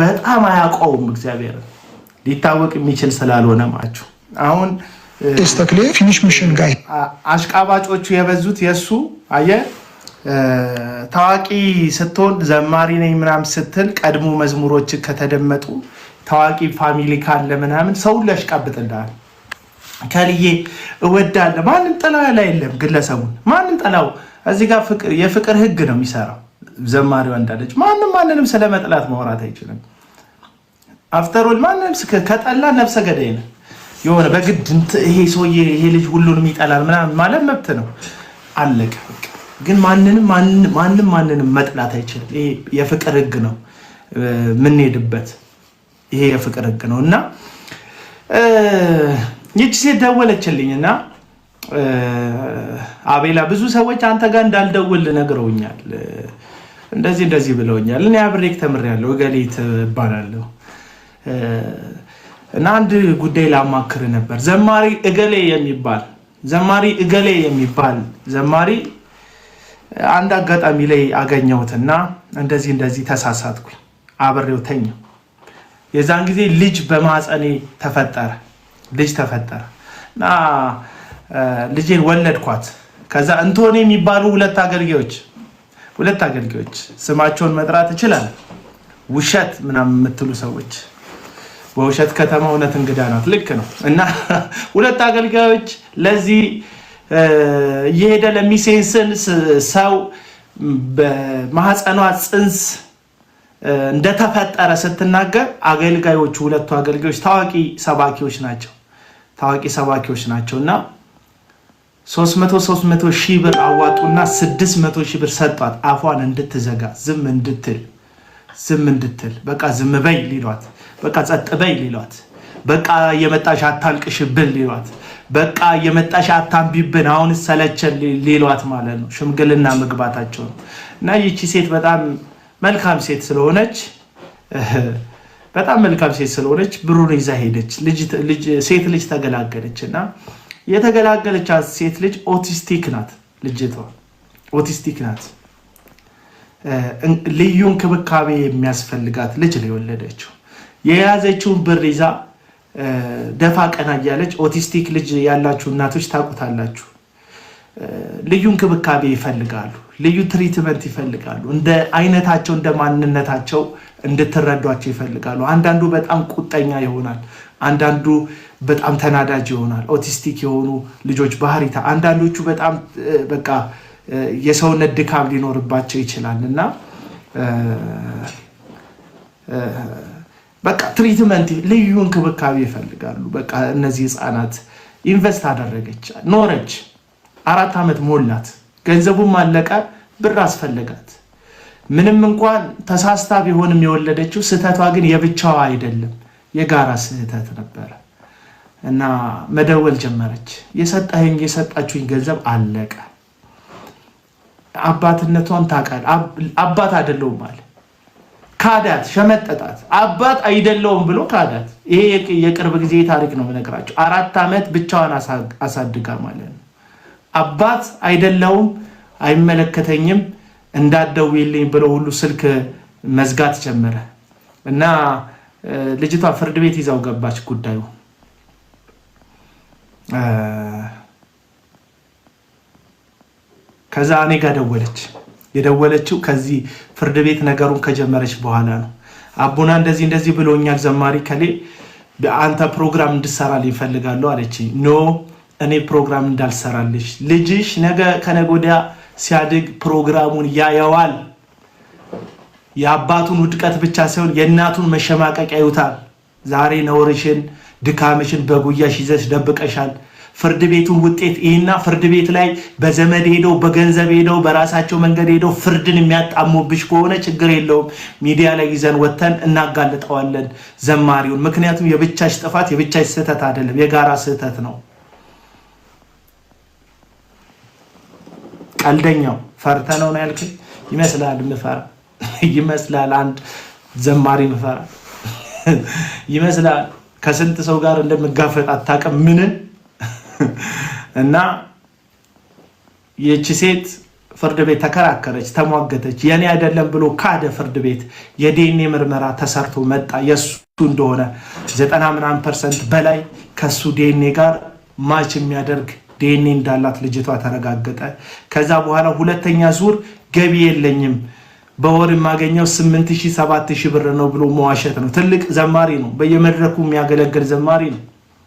በጣም አያውቀውም እግዚአብሔር ሊታወቅ የሚችል ስላልሆነ ማችሁ አሁን ተስተክለ ፊኒሽ ሚሽን ጋይ አሽቃባጮቹ የበዙት የሱ አየ ታዋቂ ስትሆን ዘማሪ ነኝ ምናምን ስትል ቀድሞ መዝሙሮች ከተደመጡ ታዋቂ ፋሚሊ ካለ ምናምን ሰው ሊያሽቃብጥልሃል ከልዬ እወዳለሁ ማንን ጠላው ያለ የለም ግለሰቡን ማንን ጠላው እዚህ ጋር ፍቅር የፍቅር ህግ ነው የሚሰራው ዘማሪው እንዳለች ማንንም ስለመጥላት ማውራት አይችልም አፍተር ኦል ማንንም ከጠላ ነፍሰ ገዳይ ነው የሆነ በግድ ይሄ ሰውዬ ይሄ ልጅ ሁሉንም ይጠላል ምናምን ማለት መብት ነው አለቀ ግን ማንንም መጥላት አይችልም ይሄ የፍቅር ህግ ነው ምን ሄድበት ይሄ የፍቅር ህግ ነውና ይቺ ሴት ደወለችልኝና አቤላ ብዙ ሰዎች አንተ ጋር እንዳልደውል ነግረውኛል እንደዚህ ብለውኛል እኔ አብሬክ ተምሬያለሁ ገሌት ባላለሁ እና አንድ ጉዳይ ላማክር ነበር ዘማሪ እገሌ የሚባል ዘማሪ አንድ አጋጣሚ ላይ አገኘሁትና እንደዚህ ተሳሳትኩኝ አብሬው ተኛው የዛን ጊዜ ልጅ በማህፀኔ ተፈጠረ እና ልጄን ወለድኳት ከዛ እንቶኔ የሚባሉ ሁለት አገልጋዮች ስማቸውን መጥራት ይችላል ውሸት ምናምን የምትሉ ሰዎች በውሸት ከተማ እውነት እንግዳ ናት ልክ ነው እና ሁለት አገልጋዮች ለዚህ እየሄደ ለሚሴንስን ሰው በማህፀኗ ጽንስ እንደተፈጠረ ስትናገር ሁለቱ አገልጋዮች ታዋቂ ሰባኪዎች ናቸውና 300 ሺህ ብር አዋጡና 600 ሺህ ብር ሰጧት አፏን እንድትዘጋ ዝም እንድትል በቃ ዝም በይ ሊሏት በቃ ጸጥ በይ ሊሏት በቃ የመጣሽ አታልቅሽብን ሊሏት በቃ የመጣሽ አታምቢብን አሁን ሰለቸን ሊሏት ማለት ነው ሽምግልና መግባታቸው ነው እና ይቺ ሴት በጣም መልካም ሴት ስለሆነች ብሩን ይዛ ሄደች ሴት ልጅ ተገላገለችና የተገላገለች ሴት ልጅ ኦቲስቲክ ናት ልዩ እንክብካቤ የሚያስፈልጋት ልጅ ነው የወለደችው የያዘችውን ብር ይዛ ደፋ ቀና እያለች ኦቲስቲክ ልጅ ያላችሁ እናቶች ታውቁታላችሁ ልዩ እንክብካቤ ይፈልጋሉ ልዩ ትሪትመንት ይፈልጋሉ እንደ አይነታቸው እንደ ማንነታቸው እንድትረዷቸው ይፈልጋሉ አንዳንዱ በጣም ቁጠኛ ይሆናል አንዳንዱ በጣም ተናዳጅ ይሆናል ኦቲስቲክ የሆኑ ልጆች ባህሪታ አንዳንዶቹ በጣም በቃ የሰውነት ድካም ሊኖርባቸው ይችላልና በቃ ትሪትመንት ልዩ እንክብካቤ ይፈልጋሉ በቃ እነዚህ ህፃናት ኢንቨስት አደረገች ኖረች 4 አመት ሞላት ገንዘቡም አለቀ ብር አስፈልጋት ምንም እንኳን ተሳስታ ቢሆንም የወለደችው ስህተቷ ግን የብቻዋ አይደለም የጋራ ስህተት ነበር እና መደወል ጀመረች የሰጣችሁኝ ገንዘብ አለቀ አባትነቷን ታውቃል አባት አይደለሁም ማለት ካዳት ሸመጠጣት አባት አይደለሁም ብሎ ካዳት ይሄ የቅርብ ጊዜ ታሪክ ነው መነግራችሁ 4 አመት ብቻዋን አሳድጋ ማለት ነው አባት አይደለሁም አይመለከተኝም እንዳትደውይልኝ ብሎ ሁሉ ስልክ መዝጋት ጀመረ እና ልጅቷ ፍርድ ቤት ይዛው ገባች ጉዳዩ ከዛ እኔ ጋር የደወለችው ከዚህ ፍርድ ቤት ነገሩን ከጀመረች በኋላ ነው አቡና እንደዚህ ብሎኛል ዘማሪ ከሌ አንተ ፕሮግራም እንድሰራልኝ ይፈልጋሉ አለችኝ ኖ እኔ ፕሮግራም እንዳልሰራልሽ ልጅሽ ነገ ከነጎዲያ ሲያድግ ፕሮግራሙን ያየዋል የአባቱን ውድቀት ብቻ ሳይሆን የእናቱን መሸማቀቅ ያዩታል ዛሬ ነውርሽን ድካምሽን በጉያሽ ይዘሽ ደብቀሻል ፍርድ ቤቱን ውጤት ይሄና ፍርድ ቤት ላይ በዘመድ ሄደው በገንዘብ ሄደው በራሳቸው መንገድ ሄደው ፍርድን የሚያጣሙብሽ ከሆነ ችግር የለውም ሚዲያ ላይ ይዘን ወተን እናጋልጠዋለን ዘማሪውን ምክንያቱም የብቻሽ ጥፋት የብቻሽ ስህተት አይደለም የጋራ ስህተት ነው ቀልደኛው ፈርተነው ነው ያልከኝ ይመስላል ምፈራ ይመስላል አንድ ዘማሪ ምፈራ ይመስላል ከስንት ሰው ጋር እንደምጋፈጥ አታውቅም ምን እና የቺ ሴት ፍርድ ቤት ተከራከረች፣ ተሟገተች። የኔ አይደለም ብሎ ካደ ፍርድ ቤት። የዲኤንኤ ምርመራ ተሰርቶ መጣ የሱ እንደሆነ 90% በላይ ከሱ ዲኤንኤ ጋር ማች የሚያደርግ ዲኤንኤ እንዳላት ልጅቷ ተረጋገጠ። ከዛ በኋላ ሁለተኛ ዙር ገቢ የለኝም በወር የማገኘው 8000 7000 ብር ነው ብሎ መዋሸት ነው። ትልቅ ዘማሪ ነው፣ በየመድረኩ የሚያገለግል ዘማሪ ነው፣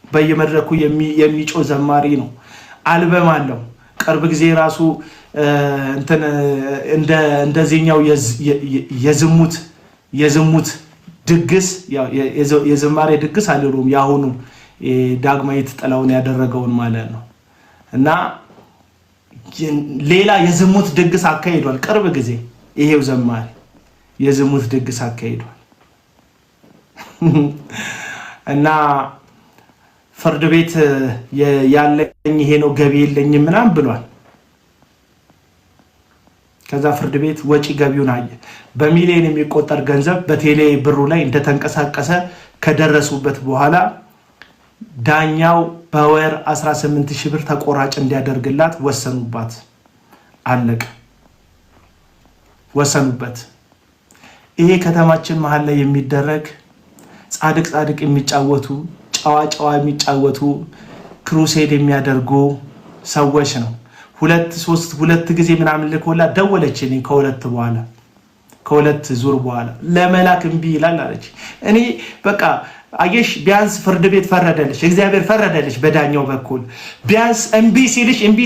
በየመድረኩ የሚጮህ ዘማሪ ነው። አልበም አለው። ቅርብ ጊዜ ራሱ እንደዚህኛው የዝሙት ድግስ የዝማሬ ድግስ አልሉም ያሁኑ ዳግማዊት ጥላውን ያደረገውን ማለት ነው። እና ሌላ የዝሙት ድግስ አካሂዷል። ቅርብ ጊዜ ይሄው ዘማሪ የዝሙት ድግስ አካሂዷል። እና ፍርድ ቤት ያለኝ ይሄ ነው ገቢ የለኝም ምናምን ብሏል። ከዛ ፍርድ ቤት ወጪ ገቢውን አየ። በሚሊዮን የሚቆጠር ገንዘብ በቴሌ ብሩ ላይ እንደተንቀሳቀሰ ከደረሱበት በኋላ ዳኛው በወር 18000 ብር ተቆራጭ እንዲያደርግላት ወሰኑባት። አለቀ። ወሰኑበት። ይሄ ከተማችን መሃል ላይ የሚደረግ ጻድቅ የሚጫወቱ ጨዋ የሚጫወቱ ክሩሴድ የሚያደርጉ ሰዎች ነው። ሁለት ጊዜ ምናምን ልኮላ ደወለችልኝ። ከሁለት ዙር በኋላ ለመላክ እምቢ ይላል አለች። እኔ በቃ አየሽ ቢያንስ ፍርድ ቤት ፈረደልሽ፣ እግዚአብሔር ፈረደልሽ በዳኛው በኩል ቢያንስ እምቢ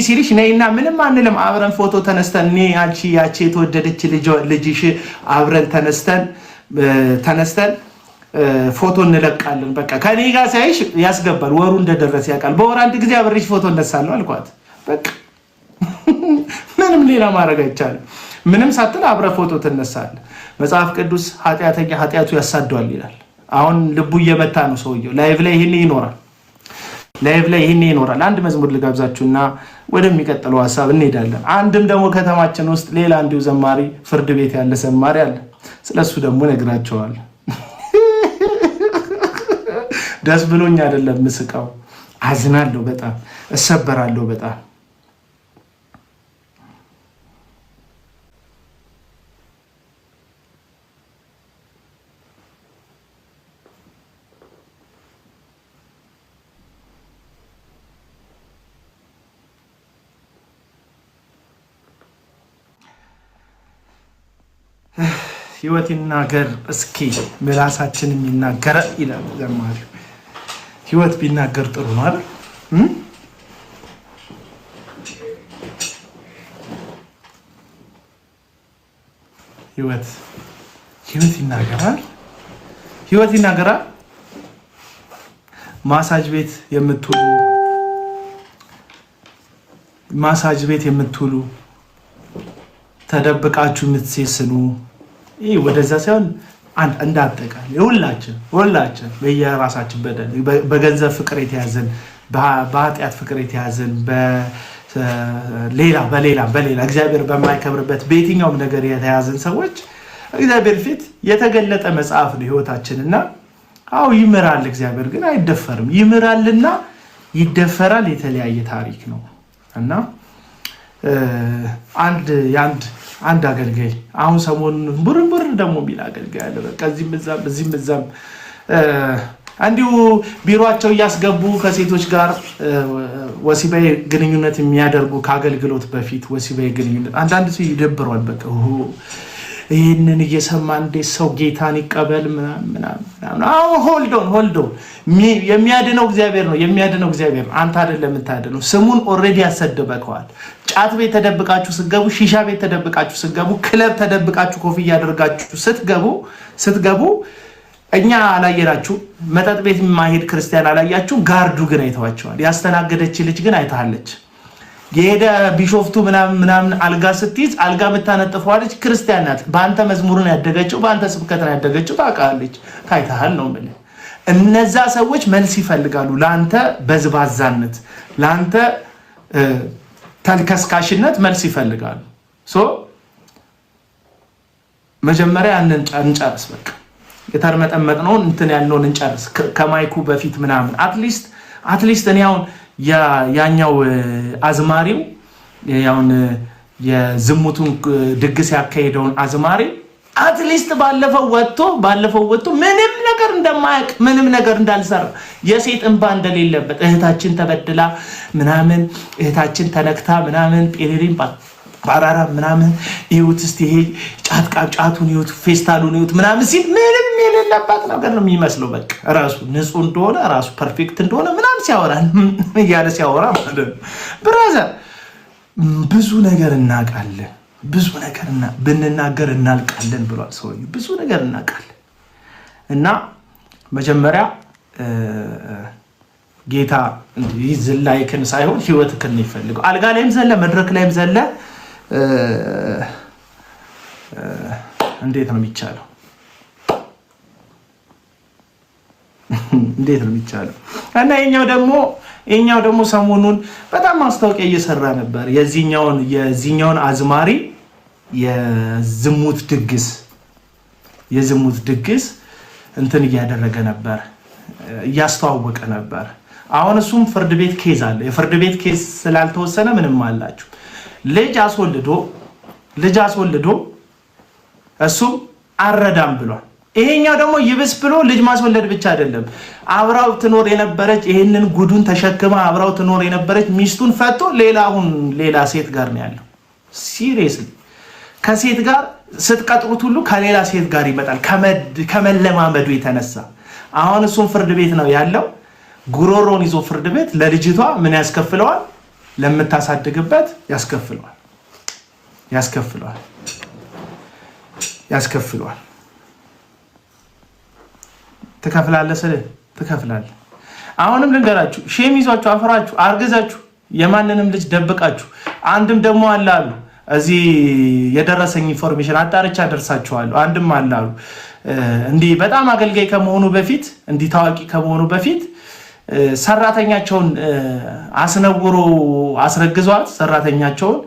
ሲልሽ ነይና ምንም አንልም አብረን ፎቶ ተነስተን እኔ አንቺ ያቺ የተወደደች ልጅሽ አብረን ተነስተን ፎቶ እንለቃለን። በቃ ከኔ ጋር ሳይሽ ያስገባል። ወሩ እንደደረሰ ያውቃል። በወር አንድ ጊዜ አብሬሽ ፎቶ እነሳለሁ አልኳት። በቃ ምንም ሌላ ማድረግ አይቻልም። ምንም ሳትል አብረ ፎቶ ትነሳለህ። መጽሐፍ ቅዱስ ኃጢአተኛ ኃጢአቱ ያሳደዋል ይላል። አሁን ልቡ እየመታ ነው ሰውየው። ላይቭ ላይ ይሄን ይኖራል። አንድ መዝሙር ልጋብዛችሁና ወደሚቀጥለው ሐሳብ እንሄዳለን። አንድም ደግሞ ከተማችን ውስጥ ሌላ እንዲሁ ዘማሪ ፍርድ ቤት ያለ ዘማሪ አለ። ስለሱ ደግሞ ነግራቸዋለሁ። ደስ ብሎኝ አይደለም ምስቃው፣ አዝናለሁ፣ በጣም እሰበራለሁ። በጣም ህይወት ይናገር እስኪ ምላሳችን የሚናገር ይላል ዘማሪው። ህይወት ቢናገር ጥሩ ነው አይደል? ህይወት ይናገራል። ማሳጅ ቤት የምትውሉ ተደብቃችሁ የምትሴስኑ ይህ ወደዛ ሳይሆን እንዳጠቃላይ ሁላችን በየራሳችን በገንዘብ ፍቅር የተያዘን በኃጢአት ፍቅር የተያዘን በሌላ እግዚአብሔር በማይከብርበት በየትኛውም ነገር የተያዘን ሰዎች እግዚአብሔር ፊት የተገለጠ መጽሐፍ ነው ህይወታችንና አው ይምራል። እግዚአብሔር ግን አይደፈርም። ይምራልና ይደፈራል። የተለያየ ታሪክ ነው እና አንድ አገልጋይ አሁን ሰሞኑን ብር ደግሞ የሚል አገልጋይ አለ። በቃ እዚህም እዛም እንዲሁ ቢሮአቸው እያስገቡ ከሴቶች ጋር ወሲባዊ ግንኙነት የሚያደርጉ ከአገልግሎት በፊት ወሲባዊ ግንኙነት አንዳንድ ሰው ይደብሯል። በቃ ይህንን እየሰማ እንዴት ሰው ጌታን ይቀበል ምናምን። ሆልድ ኦን የሚያድነው እግዚአብሔር ነው። አንተ አይደለም የምታድነው። ስሙን ኦልሬዲ ያሰደበከዋል። ጫት ቤት ተደብቃችሁ ስትገቡ፣ ሺሻ ቤት ተደብቃችሁ ስትገቡ፣ ክለብ ተደብቃችሁ ኮፍያ አድርጋችሁ ስትገቡ እኛ አላየናችሁ። መጠጥ ቤት የማይሄድ ክርስቲያን አላያችሁ። ጋርዱ ግን አይተዋቸዋል። ያስተናገደች ልጅ ግን አይታለች። የሄደ ቢሾፍቱ ምናምን አልጋ ስትይዝ አልጋ የምታነጥፈው ልጅ ክርስቲያን ናት። በአንተ መዝሙርን ያደገችው በአንተ ስብከትን ያደገችው ታውቃለች። ታይታሃል ነው የምልህ። እነዛ ሰዎች መልስ ይፈልጋሉ ለአንተ በዝባዛነት፣ ለአንተ ተልከስካሽነት መልስ ይፈልጋሉ። መጀመሪያ እንጨርስ። በቃ የተርመጠመጥነውን እንትን ያልነውን እንጨርስ ከማይኩ በፊት ምናምን አትሊስት እኔ አሁን ያኛው አዝማሪው ያውን የዝሙቱን ድግስ ያካሄደውን አዝማሪ አትሊስት ባለፈው ወጥቶ ምንም ነገር እንደማያውቅ ምንም ነገር እንዳልሰራ የሴት እንባ እንደሌለበት እህታችን ተበድላ ምናምን እህታችን ተነክታ ምናምን ጴሪሪን ባራራ ምናምን ይሁት እስቲ ይሄ ጫቱን ይሁት ፌስታሉን ይሁት ምናምን ሲል ምንም የሌለበት ነገር ነው የሚመስለው። በቃ ራሱ ንጹህ እንደሆነ ራሱ ፐርፌክት እንደሆነ ምናምን ሲያወራ ማለት ነው። ብራዘር ብዙ ነገር እናውቃለን፣ ብዙ ነገር ብንናገር እናልቃለን ብሏል ሰውዬው። ብዙ ነገር እናውቃለን እና መጀመሪያ ጌታ ዝላይክን ሳይሆን ህይወትክን ነው ይፈልገው። አልጋ ላይም ዘለ መድረክ ላይም ዘለ እንዴት ነው የሚቻለው? እንዴት ነው የሚቻለው? እና የኛው ደግሞ ሰሞኑን በጣም ማስታወቂያ እየሰራ ነበር። የዚህኛውን አዝማሪ የዝሙት ድግስ እንትን እያደረገ ነበር፣ እያስተዋወቀ ነበር። አሁን እሱም ፍርድ ቤት ኬዝ አለ። የፍርድ ቤት ኬዝ ስላልተወሰነ ምንም አላችሁ ልጅ አስወልዶ እሱም አረዳም ብሏል። ይሄኛው ደግሞ ይብስ ብሎ ልጅ ማስወለድ ብቻ አይደለም፣ አብራው ትኖር የነበረች ይሄንን ጉዱን ተሸክማ አብራው ትኖር የነበረች ሚስቱን ፈቶ ሌላ ሴት ጋር ነው ያለው። ሲሪየስሊ ከሴት ጋር ስትቀጥሩት ሁሉ ከሌላ ሴት ጋር ይመጣል ከመለማመዱ የተነሳ። አሁን እሱም ፍርድ ቤት ነው ያለው። ጉሮሮን ይዞ ፍርድ ቤት ለልጅቷ ምን ያስከፍለዋል? ለምታሳድግበት ያስከፍለዋል። ትከፍላለህ። አሁንም ልንገራችሁ፣ ሼም ይዟችሁ አፍራችሁ አርግዛችሁ የማንንም ልጅ ደብቃችሁ አንድም ደግሞ አላሉ እዚህ የደረሰኝ ኢንፎርሜሽን አጣርቻ ደርሳችኋለሁ። አንድም አላሉ እንዲህ በጣም አገልጋይ ከመሆኑ በፊት እንዲህ ታዋቂ ከመሆኑ በፊት ሰራተኛቸውን አስነውሮ አስረግዟት ሰራተኛቸውን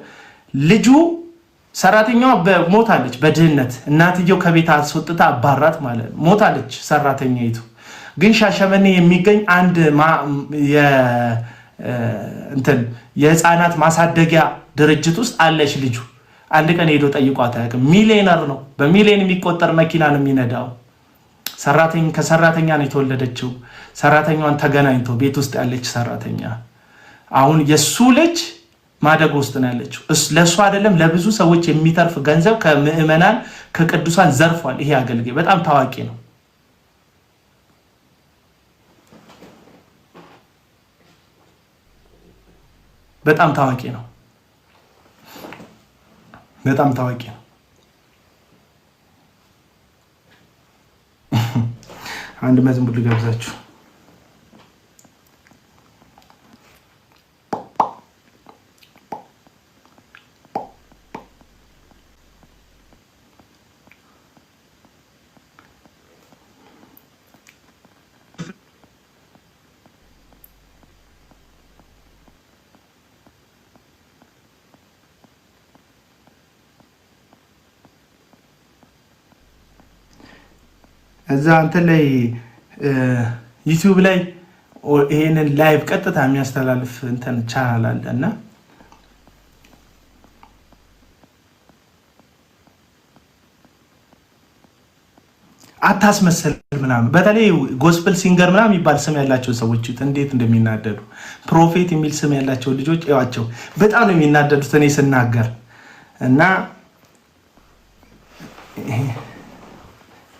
ሰራተኛዋ ሞታለች በድህነት እናትየው ከቤት አስወጥታ አባራት ማለት ሞታለች። ሰራተኛይቱ ግን ሻሸመኔ የሚገኝ አንድ የህፃናት ማሳደጊያ ድርጅት ውስጥ አለች ልጁ። አንድ ቀን ሄዶ ጠይቋት አያውቅም። ሚሊዮነር ነው፣ በሚሊዮን የሚቆጠር መኪና ነው የሚነዳው። ከሰራተኛ ነው የተወለደችው። ሰራተኛዋን ተገናኝቶ ቤት ውስጥ ያለች ሰራተኛ አሁን የሱ ልጅ ማደጎ ውስጥ ነው ያለችው። ለእሱ አይደለም ለብዙ ሰዎች የሚተርፍ ገንዘብ ከምዕመናን ከቅዱሳን ዘርፏል። ይሄ አገልጋይ በጣም ታዋቂ ነው። በጣም ታዋቂ ነው። አንድ መዝሙር ልጋብዛችሁ። እዛ እንትን ላይ ዩቲዩብ ላይ ይሄንን ላይቭ ቀጥታ የሚያስተላልፍ እንትን ቻናል አለ እና አታስመስል ምናምን በተለይ ጎስፕል ሲንገር ምናምን የሚባል ስም ያላቸው ሰዎች እንዴት እንደሚናደዱ ፕሮፌት የሚል ስም ያላቸው ልጆች ያዋቸው በጣም ነው የሚናደዱት እኔ ስናገር እና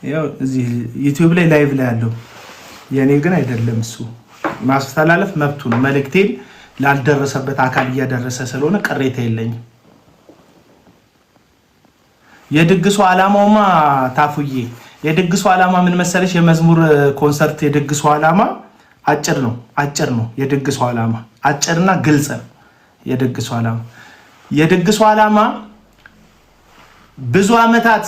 ያው እዚህ ዩቲዩብ ላይ ላይቭ ላይ ያለው የኔ ግን አይደለም። እሱ ማስተላለፍ መብቱ ነው። መልእክቴን ላልደረሰበት አካል እያደረሰ ስለሆነ ቅሬታ የለኝም። የድግሱ ዓላማውማ ታፉዬ የድግሱ ዓላማ ምን መሰለሽ? የመዝሙር ኮንሰርት የድግሱ ዓላማ አጭር ነው። የድግሱ ዓላማ አጭርና ግልጽ ነው። የድግሱ ዓላማ ብዙ ዓመታት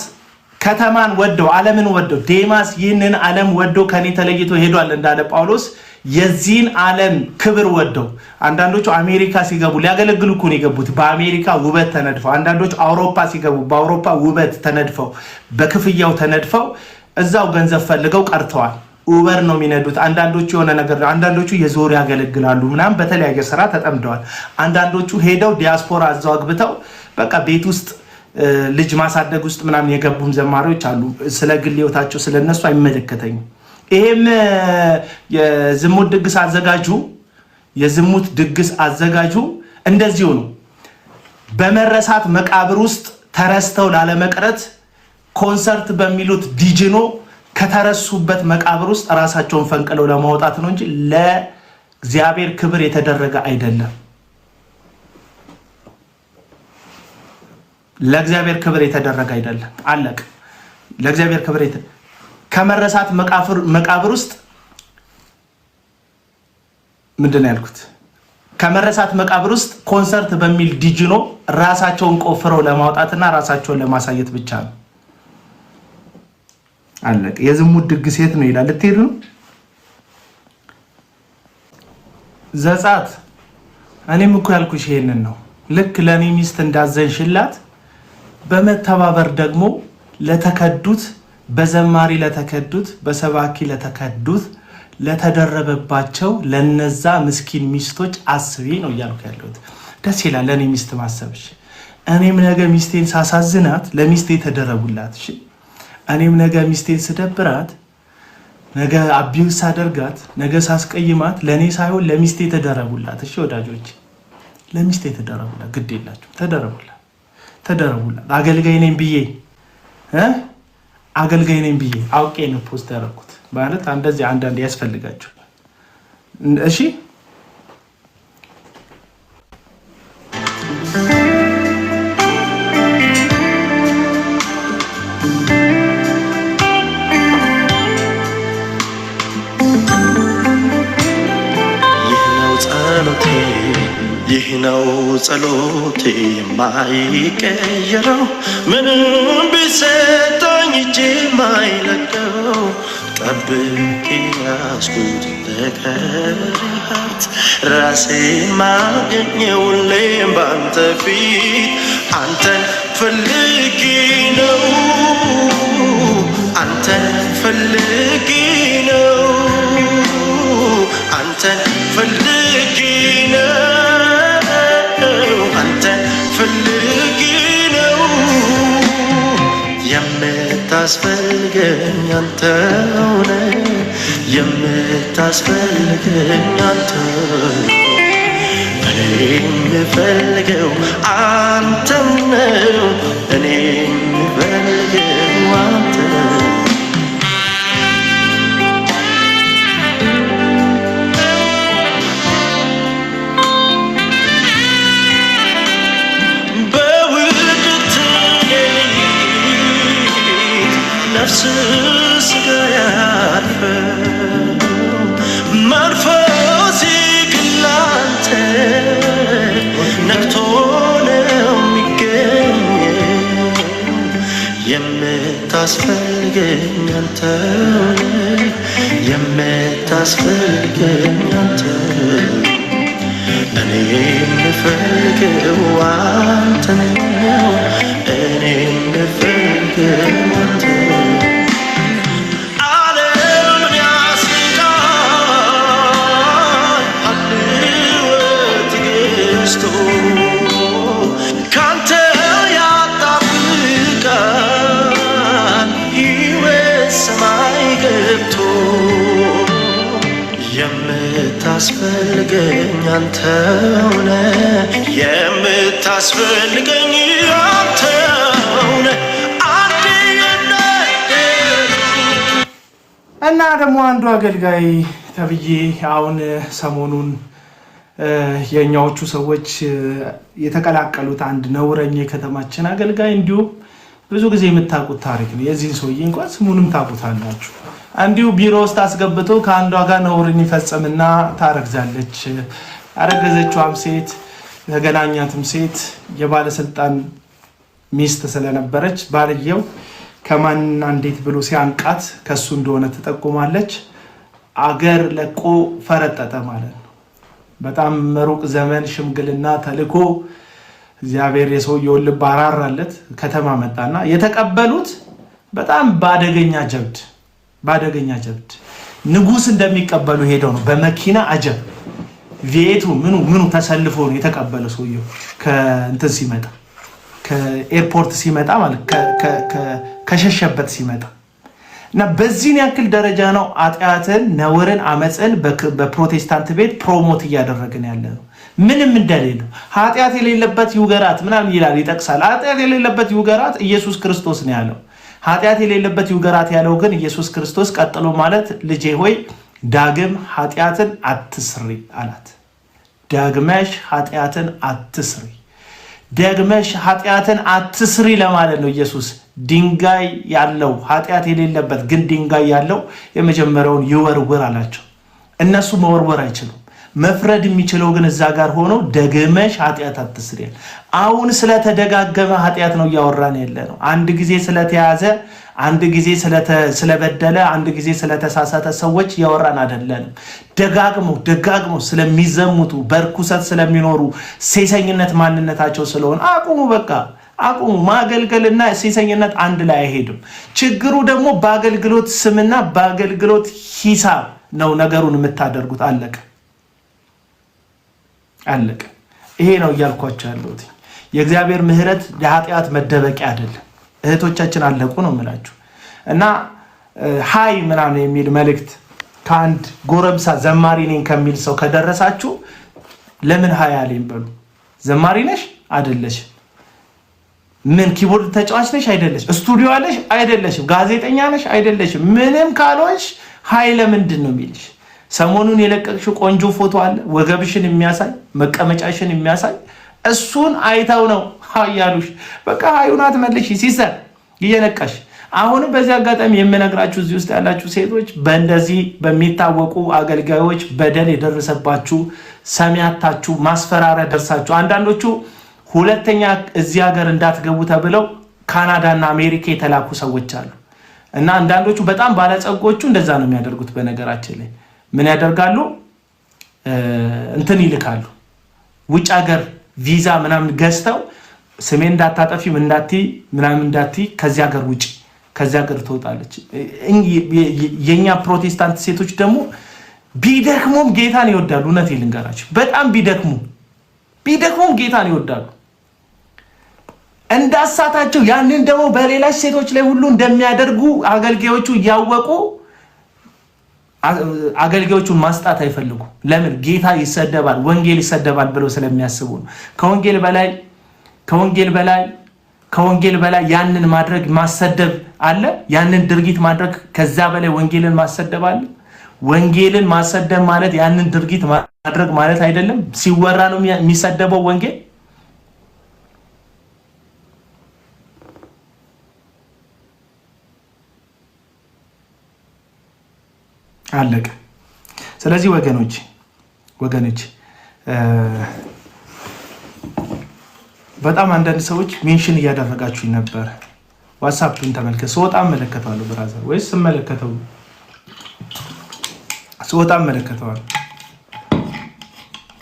ከተማን ወደው ዓለምን ወደው ዴማስ ይህንን ዓለም ወደው ከኔ ተለይቶ ሄዷል እንዳለ ጳውሎስ የዚህን ዓለም ክብር ወደው አንዳንዶቹ አሜሪካ ሲገቡ ሊያገለግሉ እኮ ነው የገቡት። በአሜሪካ ውበት ተነድፈው አንዳንዶቹ አውሮፓ ሲገቡ በአውሮፓ ውበት ተነድፈው በክፍያው ተነድፈው እዛው ገንዘብ ፈልገው ቀርተዋል። ኡበር ነው የሚነዱት። አንዳንዶቹ የሆነ ነገር አንዳንዶቹ የዞር ያገለግላሉ ምናምን በተለያየ ስራ ተጠምደዋል። አንዳንዶቹ ሄደው ዲያስፖራ እዛው አግብተው በቃ ቤት ውስጥ ልጅ ማሳደግ ውስጥ ምናምን የገቡም ዘማሪዎች አሉ። ስለ ግል ህይወታቸው ስለነሱ አይመለከተኝም። ይሄም የዝሙት ድግስ አዘጋጁ እንደዚሁ ነው። በመረሳት መቃብር ውስጥ ተረስተው ላለመቅረት ኮንሰርት በሚሉት ዲጂኖ ከተረሱበት መቃብር ውስጥ ራሳቸውን ፈንቅለው ለማውጣት ነው እንጂ ለእግዚአብሔር ክብር የተደረገ አይደለም። ለእግዚአብሔር ክብር የተደረገ አይደለም። አለቅ ለእግዚአብሔር ክብር ከመረሳት መቃብር ውስጥ ምንድን ነው ያልኩት? ከመረሳት መቃብር ውስጥ ኮንሰርት በሚል ዲጂኖ ራሳቸውን ቆፍረው ለማውጣትና ራሳቸውን ለማሳየት ብቻ ነው። አለቅ የዝሙት ድግስ የት ነው ይላል። ልትሄድ ነው ዘጻት። እኔም እኮ ያልኩሽ ይሄንን ነው። ልክ ለኔ ሚስት እንዳዘንሽላት በመተባበር ደግሞ ለተከዱት፣ በዘማሪ ለተከዱት፣ በሰባኪ ለተከዱት፣ ለተደረበባቸው ለነዛ ምስኪን ሚስቶች አስቢ ነው እያልኩ ያለሁት። ደስ ይላል ለኔ ሚስት ማሰብሽ። እኔም ነገ ሚስቴን ሳሳዝናት ለሚስቴ ተደረቡላት። እሺ እኔም ነገ ሚስቴን ስደብራት፣ ነገ አቢውስ ሳደርጋት፣ ነገ ሳስቀይማት ለኔ ሳይሆን ለሚስቴ ተደረቡላት። እሺ ወዳጆች ለሚስቴ ተደረቡላት። ግድ የላችሁ ተደረቡላት። አገልጋይ ነኝ ብዬ አውቄ ነው ፖስት ያደረኩት። ማለት እንደዚህ አንዳንድ ያስፈልጋችሁ። እሺ ይህ ነው ጸሎቴ የማይቀየረው ምንም ቢሰጠኝ እጄ የማይለቀው ጠብቄ ያዝኩት በቀረሃት ራሴን ማገኘው ሁሌም ባንተ ፊት አንተን ፈልጌ ነው አንተን ፈልጌ ነው አንተን ፈልጌ ነው አንተን ፈልጌ ነው የምታስፈልገኝ አንተው ነህ የምታስፈልገኝ አንተው እኔ የምፈልገው አንተን ነው እኔ የምፈልገው አንተን ነፍስ ስጋ ያርፈው መንፈሴ ግን ላንተ ነግቶ ነው የሚገኘው የምታስፈልገኝ አንተው ነህ የምታስፈልገኝ አንተው እኔ የምፈልገው አንተን ነው እኔ የምፈልገው አንተን ካንተ ያጣብቃል ሕይወት ሰማይ ገብቶ የምታስፈልገኝ አንተው ነህ የምታስፈልገኝ አንተው ነህ እና ደግሞ አንዱ አገልጋይ ተብዬ አሁን ሰሞኑን የኛዎቹ ሰዎች የተቀላቀሉት አንድ ነውረኛ የከተማችን አገልጋይ እንዲሁ ብዙ ጊዜ የምታውቁት ታሪክ ነው። የዚህን ሰውዬ እንኳን ስሙንም ታውቁታላችሁ። እንዲሁ ቢሮ ውስጥ አስገብቶ ከአንዷ ጋር ነውርን ይፈጽምና ታረግዛለች። ያረገዘችዋም ሴት የተገናኛትም ሴት የባለስልጣን ሚስት ስለነበረች ባልየው ከማንና እንዴት ብሎ ሲያንቃት ከሱ እንደሆነ ትጠቁማለች። አገር ለቆ ፈረጠጠ ማለት ነው። በጣም ሩቅ ዘመን ሽምግልና ተልኮ እግዚአብሔር የሰውየውን ልብ አራራለት። ከተማ መጣና የተቀበሉት በጣም ባደገኛ ጀብድ ንጉስ እንደሚቀበሉ ሄደው ነው በመኪና አጀብ ቪኤቱ ምኑ ተሰልፎ ነው የተቀበለው ሰውየው ከእንትን ሲመጣ ከኤርፖርት ሲመጣ ማለት ከሸሸበት ሲመጣ እና በዚህ ያክል ደረጃ ነው አጥያትን ነውርን አመጽን በፕሮቴስታንት ቤት ፕሮሞት እያደረገን ያለ ነው ምንም እንደሌለው ኃጢአት የሌለበት ይውገራት ምናምን ይላል ይጠቅሳል ኃጢአት የሌለበት ይውገራት ኢየሱስ ክርስቶስ ነው ያለው ኃጢአት የሌለበት ይውገራት ያለው ግን ኢየሱስ ክርስቶስ ቀጥሎ ማለት ልጄ ሆይ ዳግም ኃጢአትን አትስሪ አላት ዳግመሽ ኃጢአትን አትስሪ ደግመሽ ኃጢአትን አትስሪ ለማለት ነው ኢየሱስ ድንጋይ ያለው ኃጢአት የሌለበት ግን ድንጋይ ያለው የመጀመሪያውን ይወርውር አላቸው እነሱ መወርወር አይችሉም መፍረድ የሚችለው ግን እዛ ጋር ሆኖ ደግመሽ ኃጢአት አትስሪ አሁን ስለተደጋገመ ኃጢአት ነው ያወራን ያለ ነው አንድ ጊዜ ስለተያዘ አንድ ጊዜ ስለበደለ አንድ ጊዜ ስለተሳሳተ ሰዎች ያወራን አይደለም ደጋግሞ ስለሚዘሙቱ በርኩሰት ስለሚኖሩ ሴሰኝነት ማንነታቸው ስለሆነ አቁሙ ማገልገልና ሴሰኝነት አንድ ላይ አይሄድም ችግሩ ደግሞ በአገልግሎት ስምና በአገልግሎት ሂሳብ ነው ነገሩን የምታደርጉት አለቀ ይሄ ነው ያልኳችሁ ያለሁት የእግዚአብሔር ምህረት ለኃጢአት መደበቂያ አይደለም እህቶቻችን አለቁ ነው የምላችሁ እና ሃይ ምናምን የሚል መልእክት ካንድ ጎረምሳ ዘማሪ ነኝ ከሚል ሰው ከደረሳችሁ ለምን ሃይ አለኝ በሉ ዘማሪ ነሽ አይደለሽ ምን ኪቦርድ ተጫዋች ነሽ አይደለሽ ስቱዲዮ አለሽ አይደለሽ ጋዜጠኛ ነሽ አይደለሽ ምንም ካልሆንሽ ሃይ ለምንድን ነው የሚልሽ ሰሞኑን የለቀቅሽው ቆንጆ ፎቶ አለ ወገብሽን የሚያሳይ መቀመጫሽን የሚያሳይ እሱን አይተው ነው ሃያሉሽ በቃ ሃዩናት መልሽ ሲሰር ይየነቀሽ አሁን በዚህ አጋጣሚ የምነግራችሁ እዚህ ውስጥ ያላችሁ ሴቶች በእንደዚህ በሚታወቁ አገልጋዮች በደል የደረሰባችሁ ሰሚያታችሁ ማስፈራሪያ ደርሳችሁ አንዳንዶቹ ሁለተኛ እዚህ ሀገር እንዳትገቡ ተብለው ካናዳና አሜሪካ የተላኩ ሰዎች አሉ እና አንዳንዶቹ በጣም ባለጸጎቹ እንደዛ ነው የሚያደርጉት በነገራችን ላይ ምን ያደርጋሉ እንትን ይልካሉ ውጭ ሀገር ቪዛ ምናምን ገዝተው ስሜ እንዳታጠፊ ምናምን እንዳቲ ከዚህ ሀገር ውጪ ከዚህ ሀገር ትወጣለች የኛ ፕሮቴስታንት ሴቶች ደግሞ ቢደክሙም ጌታን ይወዳሉ እውነቴን ልንገራችሁ በጣም ቢደክሙም ጌታን ይወዳሉ እንዳሳታቸው ያንን ደግሞ በሌላች ሴቶች ላይ ሁሉ እንደሚያደርጉ አገልጋዮቹ ያወቁ አገልጋዮቹን ማስጣት አይፈልጉ ለምን ጌታ ይሰደባል ወንጌል ይሰደባል ብለው ስለሚያስቡ ነው ከወንጌል በላይ ያንን ማድረግ ማሰደብ አለ ያንን ድርጊት ማድረግ ከዛ በላይ ወንጌልን ማሰደብ አለ ወንጌልን ማሰደብ ማለት ያንን ድርጊት ማድረግ ማለት አይደለም ሲወራ ነው የሚሰደበው ወንጌል አለቀ ስለዚህ ወገኖች በጣም አንዳንድ ሰዎች ሜንሽን እያደረጋችሁ ነበር ዋትስአፕን ተመልከቱ ስወጣ መለከታለሁ ብራዘር ወይስ መለከተው ስወጣ መለከታለሁ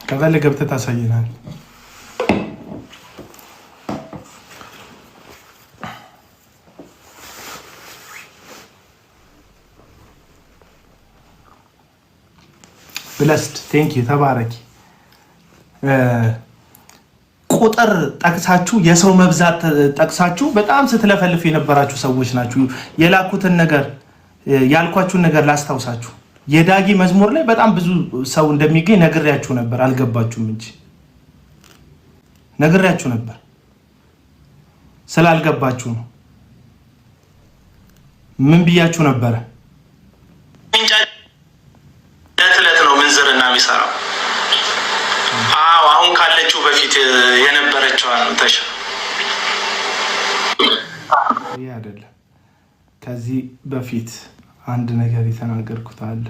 ከፈለገ ገብተህ ታሳየናል blessed thank you ተባረኪ ቁጥር ጠቅሳችሁ የሰው መብዛት ጠቅሳችሁ በጣም ስትለፈልፉ የነበራችሁ ሰዎች ናችሁ የላኩትን ነገር ያልኳችሁን ነገር ላስታውሳችሁ የዳጊ መዝሙር ላይ በጣም ብዙ ሰው እንደሚገኝ ነግሬያችሁ ነበር አልገባችሁም እንጂ ነግሬያችሁ ነበር ስላልገባችሁ ነው ምን ብያችሁ ነበር ምንዝርና የሚሰራው አሁን ካለችው በፊት የነበረችው አንተሽ አይደለም ከዚህ በፊት አንድ ነገር የተናገርኩት አለ